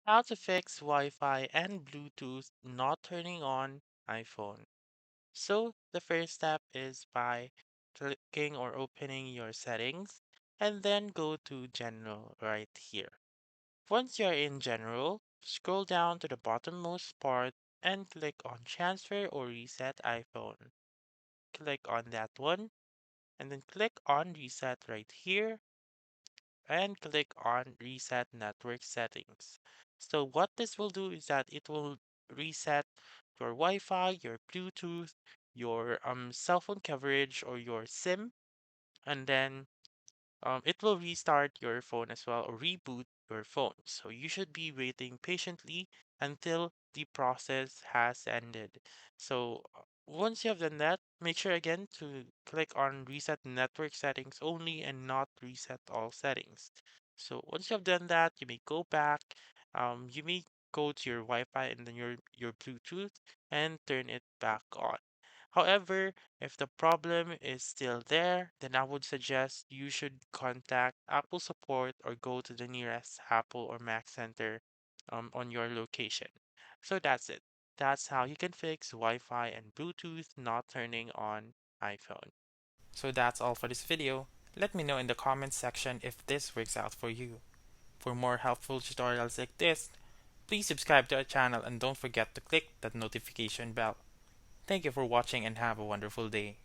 How to fix Wi-Fi and Bluetooth not turning on iPhone. So the first step is by clicking or opening your settings and then go to General right here. Once you're in General, scroll down to the bottommost part and click on Transfer or Reset iPhone. Click on that one and then click on Reset right here and click on Reset Network Settings. So what this will do is that it will reset your Wi-Fi, your Bluetooth, your cell phone coverage or your SIM, and then it will restart your phone as well or reboot your phone. So you should be waiting patiently until the process has ended. So once you have done that, make sure again to click on reset network settings only and not reset all settings. So once you have done that, you may go back. You may go to your Wi-Fi and then your Bluetooth and turn it back on. However, if the problem is still there, then I would suggest you should contact Apple support or go to the nearest Apple or Mac center on your location. So that's it. That's how you can fix Wi-Fi and Bluetooth not turning on iPhone. So that's all for this video. Let me know in the comments section if this works out for you. For more helpful tutorials like this, please subscribe to our channel and don't forget to click that notification bell. Thank you for watching and have a wonderful day.